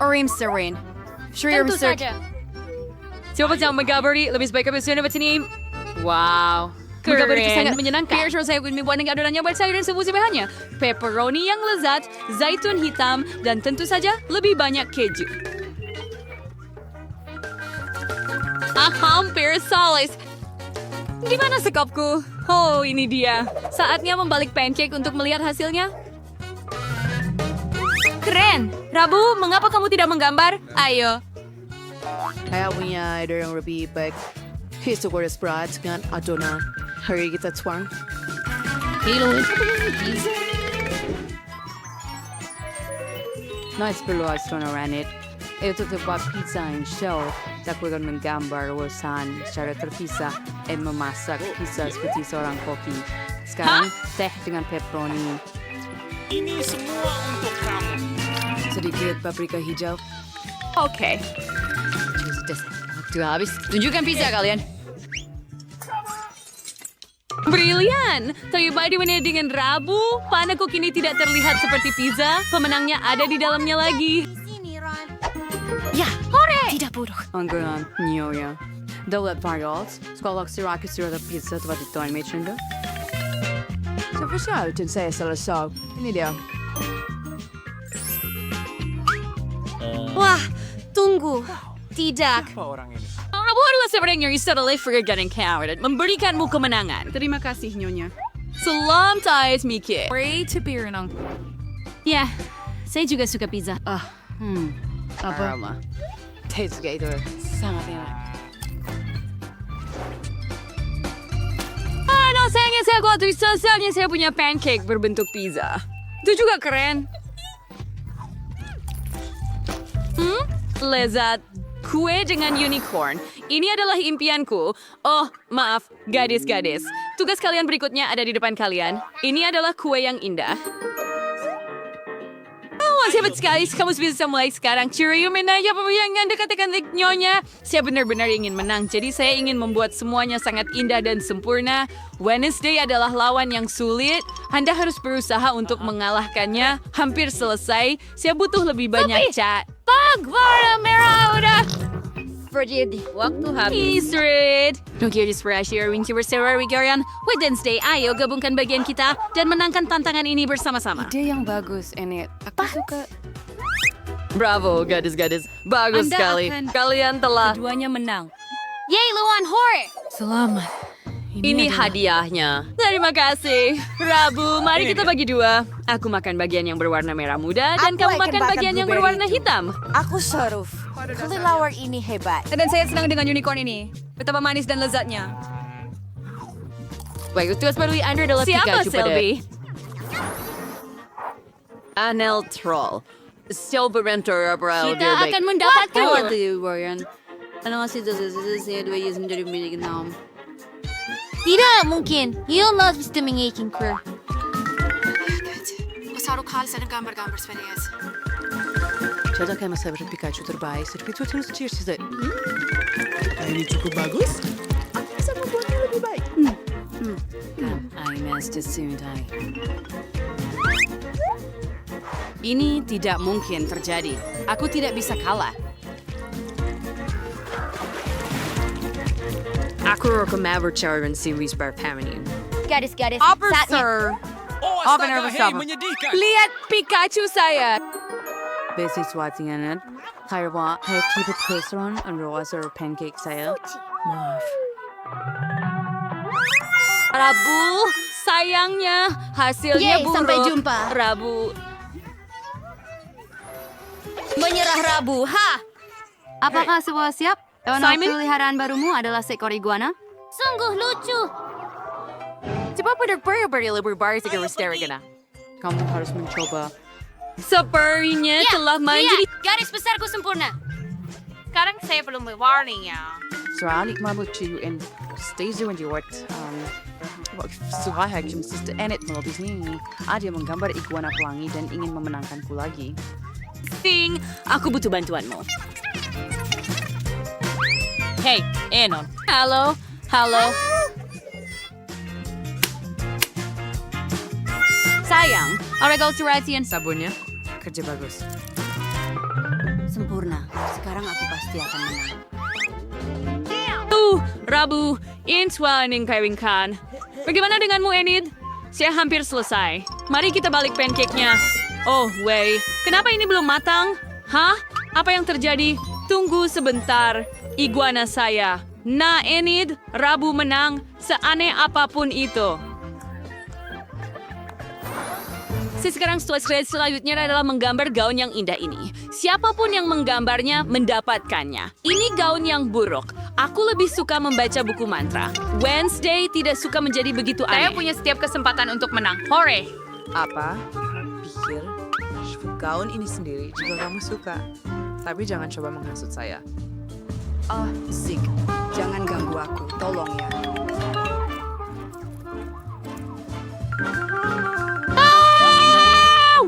Orim Serin. Tentu saja. Coba jangan menggabari, lebih baik kami sudah bertemu. Wow. Menggambar itu sangat menyenangkan. Biar saya membuat dengan adonannya buat sayur dan semua bahannya. Pepperoni yang lezat, zaitun hitam, dan tentu saja lebih banyak keju. Hampir salis. Di mana sekopku? Oh, ini dia. Saatnya membalik pancake untuk melihat hasilnya. Keren! Rabu, mengapa kamu tidak menggambar? Ayo. Kaya punya ide yang lebih baik. Here's the word spread dengan adonan. Hari kita tuang. Nice peluas na ranit. Ito buat pizza yang show. Takut akan menggambar urusan secara terpisah dan memasak pizza seperti seorang koki. Sekarang teh dengan pepperoni. Ini semua untuk kamu. Sedikit paprika hijau. Oke. Sudah habis. Tunjukkan pizza kalian. Brilian! Tapi bagaimana dengan Rabu? Panakku kini tidak terlihat seperti pizza. Pemenangnya ada di dalamnya lagi. Ya, hore! Tidak buruk. Ang ganon, niyo ya. Daulat varials. Skolok siraki sira pizza tuwa dito ay may chindo. Sa fasyal, tin saya salasog. Ini dia. Wah, tunggu. Tidak. Apa orang ini? Rabu adalah seorang yang bisa deliver dan coward dan memberikanmu kemenangan. Terima kasih, Nyonya. Salam Thais Miki. Pray to be renang. Ya, saya juga suka pizza. Apa? Taste itu sangat enak. Sayangnya saya kuat soalnya saya punya pancake berbentuk pizza. Itu juga keren. Lezat. Kue dengan unicorn. Ini adalah impianku. Oh, maaf, gadis-gadis. Tugas kalian berikutnya ada di depan kalian. Ini adalah kue yang indah. Oh, hebat sekali. Kamu bisa mulai sekarang. Cheerio, menanya pemilihan dekat-dekat nyonya. Saya benar-benar ingin menang. Jadi saya ingin membuat semuanya sangat indah dan sempurna. Wednesday adalah lawan yang sulit. Anda harus berusaha untuk mengalahkannya. Hampir selesai. Saya butuh lebih banyak cat. Warna merah udah. Frigid. Waktu habis. Red. Nukir inspirasi Erwin Kibersera Rigarian. Wednesday, ayo gabungkan bagian kita dan menangkan tantangan ini bersama-sama. Ide yang bagus, Enid. Aku suka. Bravo, gadis-gadis. Bagus Anda sekali. akan- Kalian telah... Keduanya menang. Yay, Luan, hore! Selamat. Ini hadiahnya. Terima kasih. Rabu, mari kita bagi dua. Aku makan bagian yang berwarna merah muda dan Aku kamu akan makan makan bagian yang blueberry berwarna itu. hitam. Aku Soruf. Kelelawar ini hebat. Dan saya senang dengan unicorn ini. Betapa manis dan lezatnya. Baik, tugas baru Andrew adalah Siapa Pikachu pada... Selby? Anel Troll. Silver Mentor Abril. Kita akan mendapatkan... Warren. Ano kasi saya dua years menjadi milik enam. Tidak mungkin. You'll not be making queer. Basaru khal sana gambar-gambar sebenarnya. Saya kayak masa Pikachu terbaik. Tapi itu terus cheers sih. Ini cukup bagus. Aku bisa membuatnya lebih baik. I must assume die. Ini tidak mungkin terjadi. Aku tidak bisa kalah. Aku akan membercayakan series berpaminan. Gadis-gadis. Officer! Oh, Open astaga, bersama. menyedihkan. Lihat Pikachu saya! Basic swatting anan. Kaya keep it closer on rosa or pancake saya. Maaf. Rabu, sayangnya hasilnya Yeay, buruk. sampai jumpa. Rabu. Menyerah Rabu. Ha! Apakah semua siap? Simon? Peliharaan barumu adalah seekor iguana? Sungguh lucu. Coba benar-benar lebih baik segera hysteria na. Kamu harus mencoba. Sepertinya telah menjadi... Garis besarku sempurna. Sekarang saya belum warning ya. Sralik mabuchi and stays when you worked. Suhai hakim sister Enid melukis ini. Dia menggambar iguana pelangi dan ingin memenangkanku lagi. Sting, aku butuh bantuanmu. Hey, Enon. Halo, halo. Sayang, Oregon Suratian. Sabunnya, kerja bagus. Sempurna. Sekarang aku pasti akan menang. Rabu, intuan yang kawinkan. Bagaimana denganmu, Enid? Saya hampir selesai. Mari kita balik pancake-nya. Oh, wey. Kenapa ini belum matang? Hah? Apa yang terjadi? Tunggu sebentar. Iguana saya. Nah, Enid, Rabu menang. Seaneh apapun itu. Sekarang situasi selanjutnya adalah menggambar gaun yang indah ini. Siapapun yang menggambarnya mendapatkannya. Ini gaun yang buruk. Aku lebih suka membaca buku mantra. Wednesday tidak suka menjadi begitu aneh. Saya punya setiap kesempatan untuk menang. Hore! Apa? Pikir gaun ini sendiri jika kamu suka. Tapi jangan coba menghasut saya. Zig, jangan ganggu aku. Tolong ya.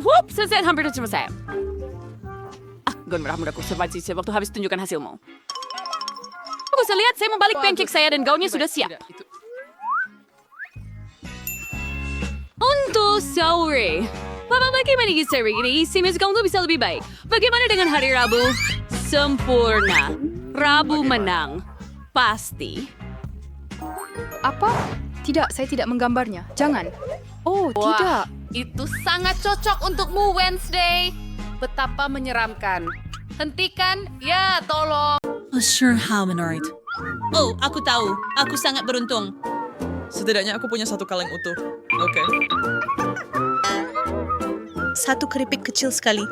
Whoop, selesai, hampir selesai. Gaun merah mudaku waktu habis tunjukkan hasilmu. Aku bisa lihat saya membalik pancake saya dan gaunnya sudah siap. Untuk sore. Bagaimana sore ini? Si musik kamu tuh bisa lebih baik. Bagaimana dengan hari Rabu? Sempurna. Rabu menang. Pasti. Apa? Tidak, saya tidak menggambarnya. Jangan. Oh, Wah, tidak. itu sangat cocok untukmu, Wednesday. Betapa menyeramkan. Hentikan, ya tolong. Sure, humanoid. Oh, aku tahu. Aku sangat beruntung. Setidaknya aku punya satu kaleng utuh. Oke. Satu keripik kecil sekali.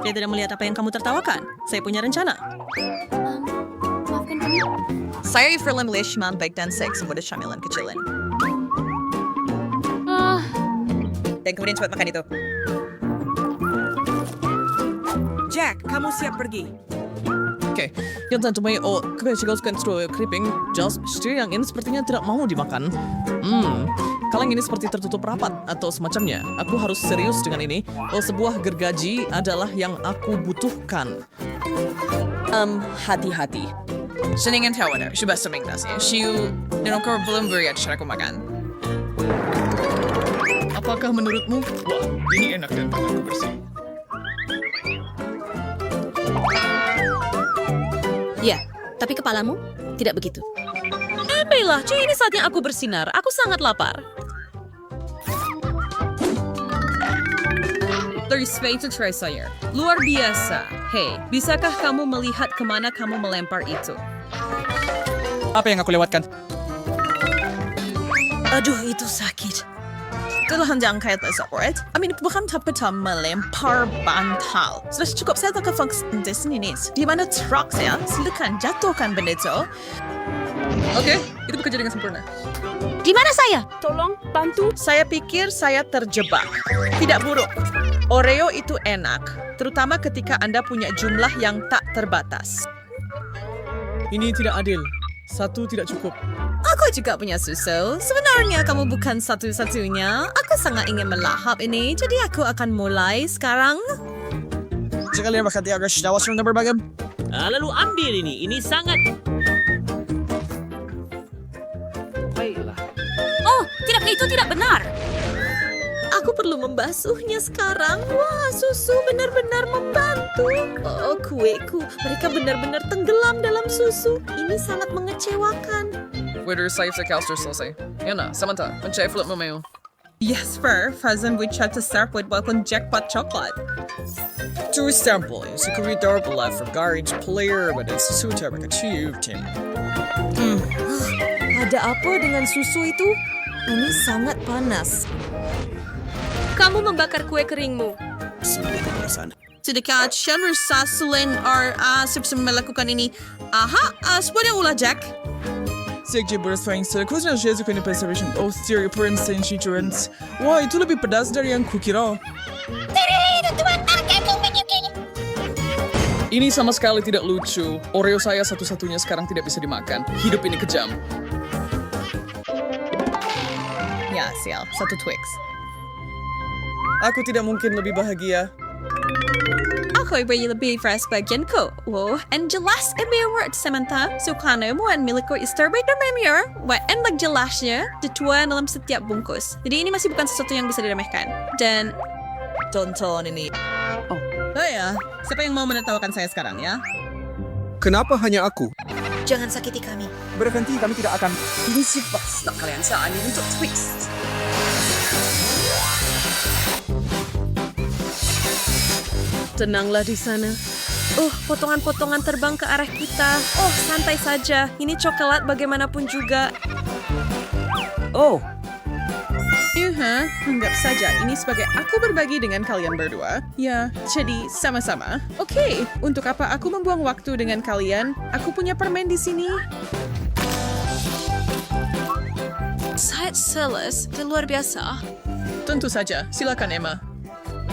Dia tidak melihat apa yang kamu tertawakan. Saya punya rencana. Maafkan kami. Saya Ifrilin Lishman baik dan seks muda camilan kecilin. Dan kemudian cepat makan itu. Jack, kamu siap pergi. Oke, yang tentunya kebetulan keriping Joss Steer yang ini sepertinya tidak mau dimakan. Kaleng ini seperti tertutup rapat atau semacamnya. Aku harus serius dengan ini. Sebuah gergaji adalah yang aku butuhkan. Hati-hati. Saya ingin tahu ada, coba seminggu Shiu, dan aku belum beri cara aku makan. Apakah menurutmu? Wah, ini enak dan tanganku bersih. Ya, tapi kepalamu tidak begitu. Baiklah, ini saatnya aku bersinar. Aku sangat lapar. Dari Space to try saya. Luar biasa. Hei, bisakah kamu melihat kemana kamu melempar itu? Apa yang aku lewatkan? Aduh, itu sakit. Dalam jangka tersebut, bukan tapeta melempar bantal. Sudah cukup saya tak fungsi di sini. Di mana truk saya, silakan jatuhkan benda itu. Oke, itu bekerja dengan sempurna. Di mana saya? Tolong bantu. Saya pikir saya terjebak. Tidak buruk. Oreo itu enak, terutama ketika Anda punya jumlah yang tak terbatas. Ini tidak adil. Satu tidak cukup. Aku juga punya susu. Sebenarnya kamu bukan satu-satunya. Aku sangat ingin melahap ini, jadi aku akan mulai sekarang. Sekalian bakal tiaga syawas yang berbagai. Lalu ambil ini. Ini sangat... Baiklah. Oh, itu tidak benar. Aku perlu membasuhnya sekarang. Wah, susu benar-benar membantu. Oh, kueku. Mereka benar-benar tenggelam dalam susu. Ini sangat mengecewakan. Waiter, saya sudah selesai. Yana, Samantha, mencari flip memeo. Yes, sir. Frozen with chat to start with welcome jackpot chocolate. Two samples. Security life for garage player, but it's suitor achieved him. Ada apa dengan susu itu? Ini sangat panas. Kamu membakar kue keringmu. Sedikit Shammer Sasulin or melakukan ini. Semuanya ulah Jack. Sekje bersaing sekurang jesu kini preservation of stereo parents and insurance. Wah, itu lebih pedas dari yang kukira. Ini sama sekali tidak lucu. Oreo saya satu-satunya sekarang tidak bisa dimakan. Hidup ini kejam. Ya, sial. Satu Twix. Aku tidak mungkin lebih bahagia. Ako lebih fresh bagianku. And jelas word Samantha. Sukano mo ang milik ko isterbay na premier. And jelasnya dituan dalam setiap bungkus. Jadi ini masih bukan sesuatu yang bisa diremehkan. Dan Tonton ini. oh ya, siapa yang mau menertawakan saya sekarang ya? Kenapa hanya aku? Jangan sakiti kami. Berhenti, kami tidak akan. Ini sih pas kalian saat ini untuk twist. Tenanglah di sana. Potongan-potongan terbang ke arah kita. Santai saja. Ini coklat bagaimanapun juga. Oh, Anggap saja ini sebagai aku berbagi dengan kalian berdua. Ya, jadi sama-sama. Oke, untuk apa aku membuang waktu dengan kalian? Aku punya permen di sini. Sangat seles, luar biasa. Tentu saja, silakan Emma.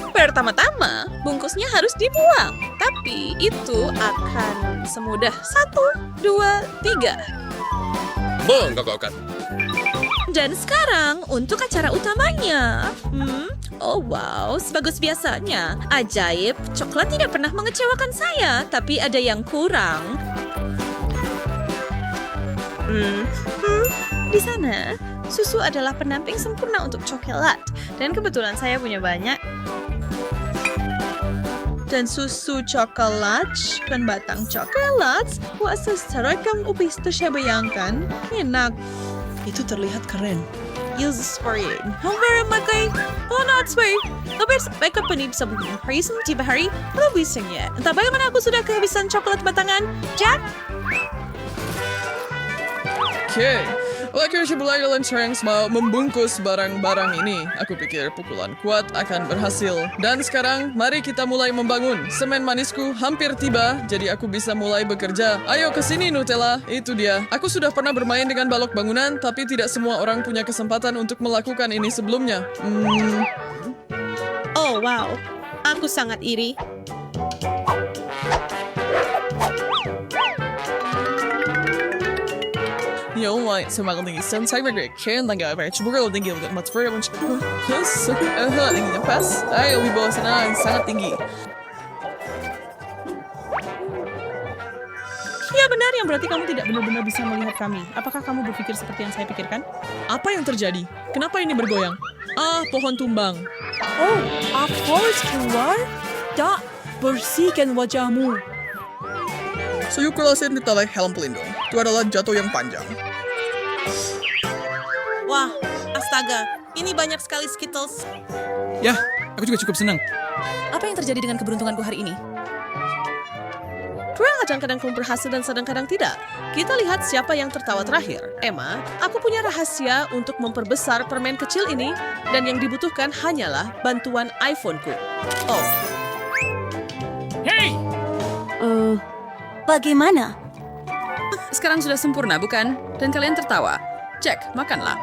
Pertama-tama, bungkusnya harus dibuang. Tapi itu akan semudah 1, 2, 3. Menggagaukan. Dan sekarang untuk acara utamanya. Oh wow, sebagus biasanya. Ajaib, coklat tidak pernah mengecewakan saya, tapi ada yang kurang. Di sana, susu adalah pendamping sempurna untuk coklat. Dan kebetulan saya punya banyak. Dan susu coklat dan batang coklat. Wah, seseragam upis saya bayangkan. Enak. Itu terlihat keren. Use spray. Hampir makai. Not spray. Tapi mereka penip sebelum hari tiba hari. Kalau bisanya. Entah bagaimana aku sudah kehabisan coklat batangan. Jack? Oke, laki mulai dengan cara yang mau membungkus barang-barang ini. Aku pikir pukulan kuat akan berhasil. Dan sekarang, mari kita mulai membangun. Semen manisku hampir tiba, jadi aku bisa mulai bekerja. Ayo ke sini Nutella, itu dia. Aku sudah pernah bermain dengan balok bangunan, tapi tidak semua orang punya kesempatan untuk melakukan ini sebelumnya. Oh wow, aku sangat iri. Yo, like, semakin tinggi. Saya berkira tangga apa? Coba kalau tinggi lebih mat for yes, tingginya pas. Ayo di bawah sana sangat tinggi. Ya benar, yang berarti kamu tidak benar-benar bisa melihat kami. Apakah kamu berpikir seperti yang saya pikirkan? Apa yang terjadi? Kenapa ini bergoyang? Pohon tumbang. Aku harus keluar? Tak, bersihkan wajahmu. Sirkulasi ditambah helm pelindung. Itu adalah jatuh yang panjang. Wah, astaga, ini banyak sekali Skittles. Ya, aku juga cukup senang. Apa yang terjadi dengan keberuntunganku hari ini? Kadang-kadang kamu berhasil dan kadang-kadang tidak. Kita lihat siapa yang tertawa terakhir. Emma, aku punya rahasia untuk memperbesar permen kecil ini dan yang dibutuhkan hanyalah bantuan iPhone-ku. Oh. Hey! Bagaimana? Sekarang sudah sempurna, bukan? Dan kalian tertawa. Cek, makanlah.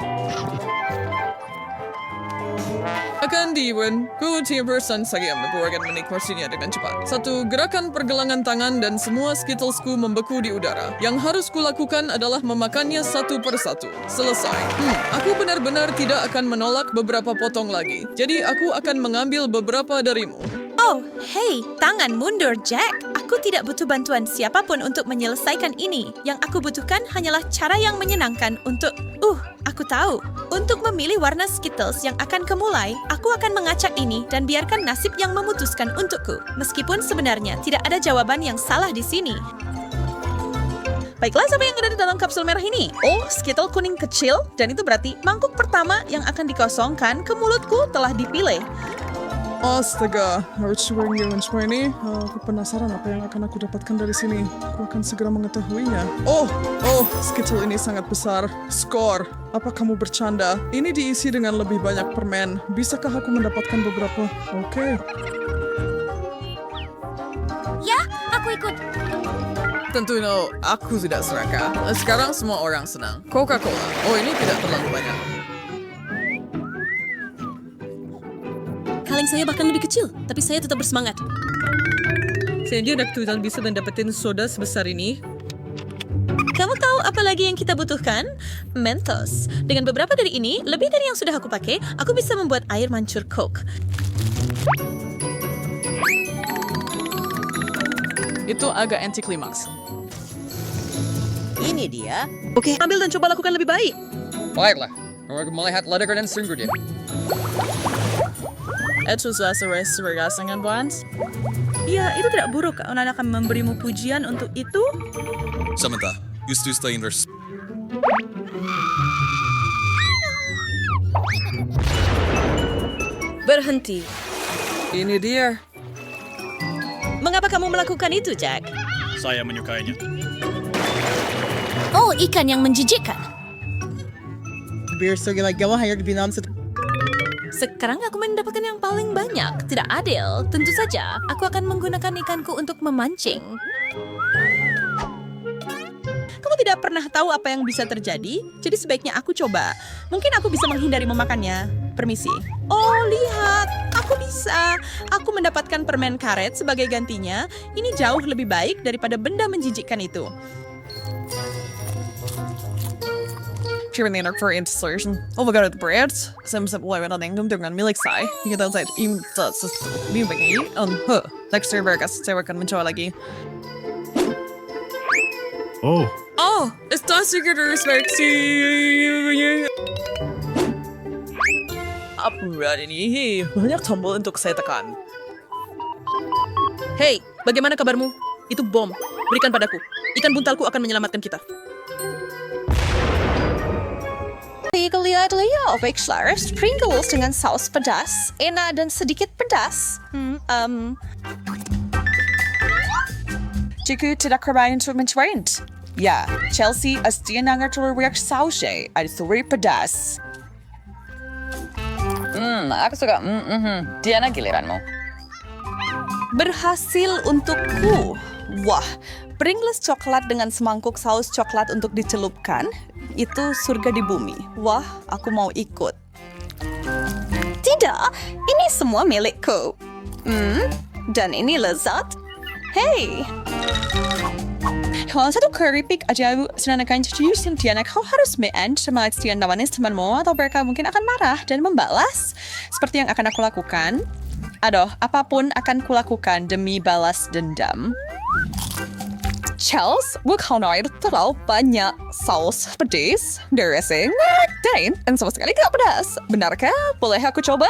Akan diiwan, ku bersan saya membuatkan menikmatinya dengan cepat. Satu gerakan pergelangan tangan dan semua skittlesku membeku di udara. Yang harus kulakukan adalah memakannya satu persatu. Selesai. Aku benar-benar tidak akan menolak beberapa potong lagi. Jadi aku akan mengambil beberapa darimu. Oh, hei, tangan mundur, Jack. Aku tidak butuh bantuan siapapun untuk menyelesaikan ini. Yang aku butuhkan hanyalah cara yang menyenangkan untuk... aku tahu. Untuk memilih warna Skittles yang akan kemulai, aku akan mengacak ini dan biarkan nasib yang memutuskan untukku. Meskipun sebenarnya tidak ada jawaban yang salah di sini. Baiklah, siapa yang ada di dalam kapsul merah ini? Oh, Skittle kuning kecil. Dan itu berarti mangkuk pertama yang akan dikosongkan ke mulutku telah dipilih. Astaga, harus cobain semua ini. Aku penasaran apa yang akan aku dapatkan dari sini. Aku akan segera mengetahuinya. Oh, Skittle ini sangat besar. Skor. Apa kamu bercanda? Ini diisi dengan lebih banyak permen. Bisakah aku mendapatkan beberapa? Oke. Ya, aku ikut. Tentu aku tidak serakah. Sekarang semua orang senang. Coca-Cola. Oh, ini tidak terlalu banyak. Kaleng saya bahkan lebih kecil, tapi saya tetap bersemangat. Saya udah kebetulan bisa mendapatkan soda sebesar ini. Kamu tahu apa lagi yang kita butuhkan? Mentos. Dengan beberapa dari ini, lebih dari yang sudah aku pakai, aku bisa membuat air mancur Coke. Itu agak anti-klimaks. Ini dia. Oke, ambil dan coba lakukan lebih baik. Baiklah, aku melihat ledakan dan sungguh dia. Itu sesuai dengan Bonds. Ya, itu tidak buruk. Ona akan memberimu pujian untuk itu. Samantha, used to stay in their... Berhenti. Ini dia. Mengapa kamu melakukan itu, Jack? Saya menyukainya. Oh, ikan yang menjijikkan. Sekarang aku mendapatkan yang paling banyak. Tidak adil. Tentu saja, aku akan menggunakan ikanku untuk memancing. Kamu tidak pernah tahu apa yang bisa terjadi, jadi sebaiknya aku coba. Mungkin aku bisa menghindari memakannya. Permisi. Oh, lihat. Aku bisa. Aku mendapatkan permen karet sebagai gantinya. Ini jauh lebih baik daripada benda menjijikkan itu. Cheerleader for installation. Oh my god, the breads. Samsat wala dengan milik saya. Kita said begini. Next year berkas saya akan mencoba lagi. Oh. Oh, está segera seleksi. Apa ini? Banyak tombol untuk saya tekan. Hey, bagaimana kabarmu? Itu bom. Berikan padaku. Ikan buntalku akan menyelamatkan kita. Lihat-lihat, baiklah, sprinkles dengan saus pedas, enak dan sedikit pedas. Jika tidak kerbain untuk mencobain. Ya, Chelsea pasti nangar terlihat sausnya, ada suri pedas. Aku suka. Diana, giliranmu. Berhasil untukku. Wah, Pringles coklat dengan semangkuk saus coklat untuk dicelupkan. Itu surga di bumi. Wah, aku mau ikut. Tidak, ini semua milikku. Dan ini lezat. Hey! Kalau satu keripik aja senanakan jujur Diana, kau harus me-end sama Stian lawanis temanmu atau mereka mungkin akan marah dan membalas. Seperti yang akan aku lakukan. Aduh, apapun akan kulakukan demi balas dendam. Chels, bukan itu terlalu banyak saus pedas, dressing, dan sama sekali tidak pedas. Benarkah? Boleh aku coba?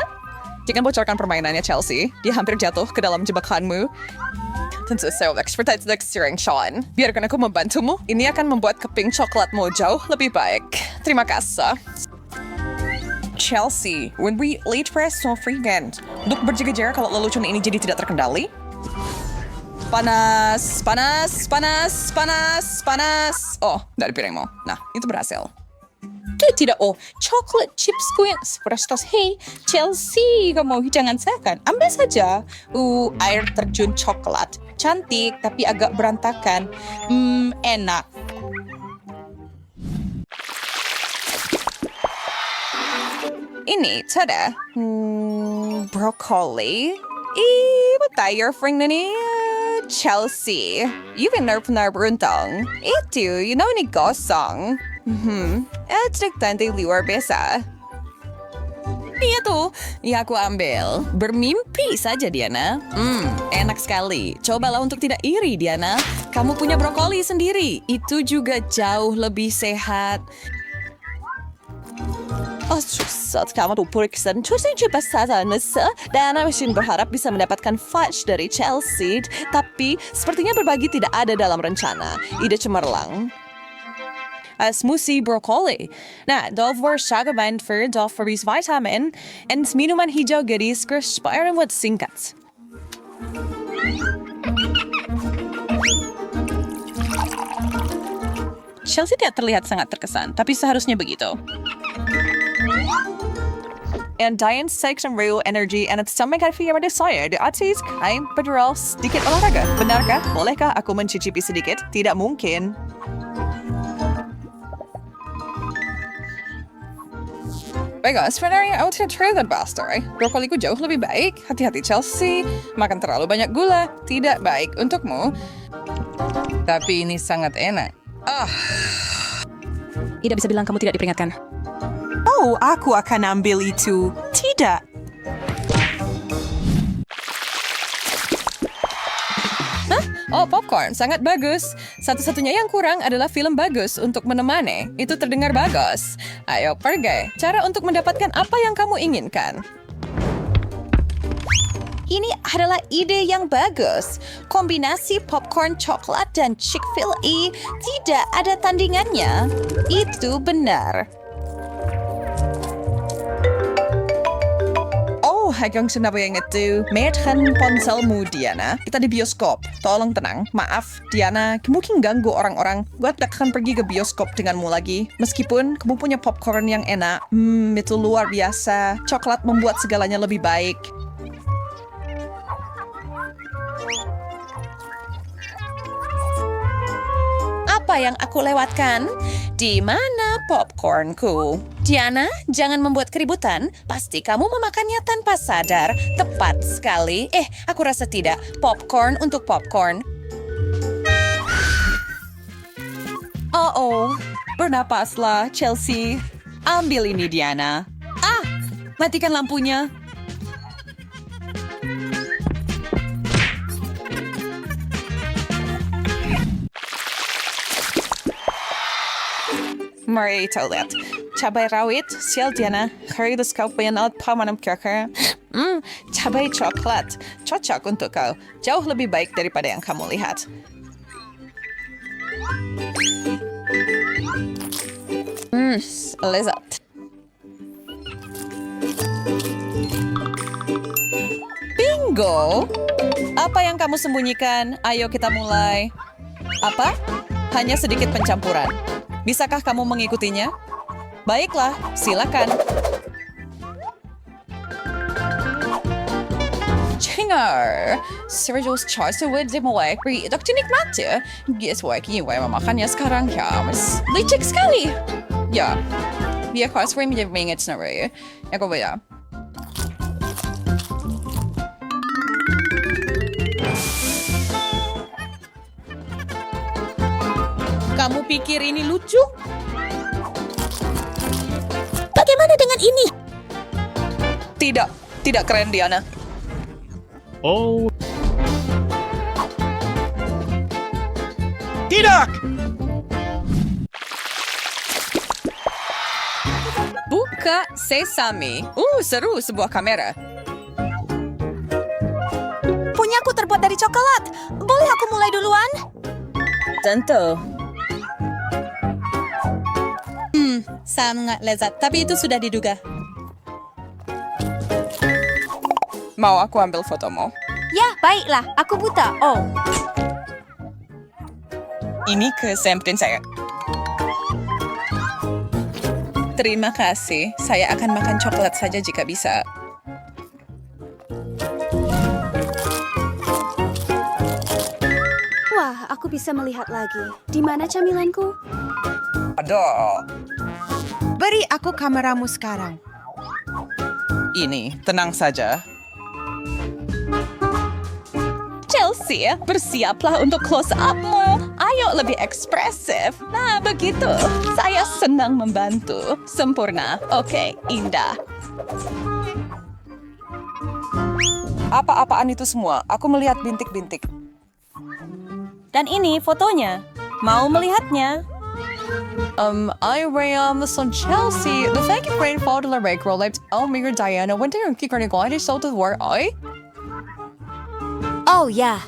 Jangan bocorkan permainannya, Chelsea. Dia hampir jatuh ke dalam jebakanmu. Tentu saya expertise lecturing, Sean. Biarkan aku membantumu. Ini akan membuat keping coklatmu jauh lebih baik. Terima kasih. Chelsea, when we late press so frequent. Untuk berjaga-jaga kalau lelucon ini jadi tidak terkendali. Panas, panas, panas, panas, panas. Oh, dari piringmu. Nah, itu berhasil. Tidak, oh, chocolate chipsku yang seperti hey, Chelsea, kamu jangan sekan. Ambil saja. Air terjun coklat. Cantik, tapi agak berantakan. Enak. Ini, tada. Broccoli. What your friend ini? Chelsea, you benar-benar beruntung. Itu, ini gosong. Tante luar biasa. Iya tuh, ya aku ambil. Bermimpi saja, Diana. Enak sekali. Cobalah untuk tidak iri, Diana. Kamu punya brokoli sendiri. Itu juga jauh lebih sehat. Saat kamu periksa, saya coba saja dan mesin berharap bisa mendapatkan fudge dari Chelsea, tapi sepertinya berbagi tidak ada dalam rencana. Ide cemerlang. Smoothie brokoli. Nah, doffer sagabain for dofferis vitamin and minuman hijau gadis kers pairan buat singkat. Chelsea tidak terlihat sangat terkesan, tapi seharusnya begitu. And Diane takes some real energy and it's something I feel desired. Atis, kain federal sedikit olahraga. Benarkah? Bolehkah aku mencicipi sedikit? Tidak mungkin. Baiklah, sebenarnya aku tidak terlihat bastard. Brokoliku jauh lebih baik. Hati-hati Chelsea. Makan terlalu banyak gula. Tidak baik untukmu. Tapi ini sangat enak. Ida bisa bilang kamu tidak diperingatkan. Oh, aku akan ambil itu. Tidak. Hah? Oh, popcorn. Sangat bagus. Satu-satunya yang kurang adalah film bagus untuk menemani. Itu terdengar bagus. Ayo, pergi. Cara untuk mendapatkan apa yang kamu inginkan. Ini adalah ide yang bagus. Kombinasi popcorn coklat dan Chick-fil-A tidak ada tandingannya. Itu benar. Hagong sinabi yang itu. Meetkan ponselmu, Diana. Kita di bioskop. Tolong tenang. Maaf, Diana. Mungkin ganggu orang-orang. Gue tidak akan pergi ke bioskop denganmu lagi. Meskipun kamu punya popcorn yang enak. Itu luar biasa. Coklat membuat segalanya lebih baik. Apa yang aku lewatkan? Di mana popcornku? Diana, jangan membuat keributan. Pasti kamu memakannya tanpa sadar. Tepat sekali. Aku rasa tidak. Popcorn untuk popcorn. Oh, bernapaslah, Chelsea. Ambil ini, Diana. Matikan lampunya. Mari kita lihat. Cabai rawit, sial Diana. Harus kau penat pamanam kira-kira. Cabai coklat. Cocok untuk kau. Jauh lebih baik daripada yang kamu lihat. Lezat. Bingo! Apa yang kamu sembunyikan? Ayo kita mulai. Apa? Hanya sedikit pencampuran. Bisakah kamu mengikutinya? Baiklah, silakan. Cengar, Sergio's Charles would dimulai itu dinikmati. Guess what? Kiwai memakannya sekarang ya, mas. Licik sekali. Ya, dia harus menjadi sendiri. Ya, kau beda. Kamu pikir ini lucu? Bagaimana dengan ini? Tidak keren, Diana. Oh. Tidak! Buka sesame. Seru sebuah kamera. Punyaku terbuat dari coklat. Boleh aku mulai duluan? Tentu. Sangat lezat, tapi itu sudah diduga. Mau aku ambil fotomu? Ya, baiklah. Aku buta. Oh. Ini kesempatan saya. Terima kasih. Saya akan makan coklat saja jika bisa. Wah, aku bisa melihat lagi. Di mana camilanku? Aduh. Beri aku kameramu sekarang. Ini, tenang saja. Chelsea, bersiaplah untuk close-up-mu. Ayo lebih ekspresif. Nah, begitu. Saya senang membantu. Sempurna. Oke, indah. Apa-apaan itu semua? Aku melihat bintik-bintik. Dan ini fotonya. Mau melihatnya? I ran son Chelsea. The fake rainfall de la Recro left Elmira Diana. When did you kick her? I just saw the word I? Oh ya,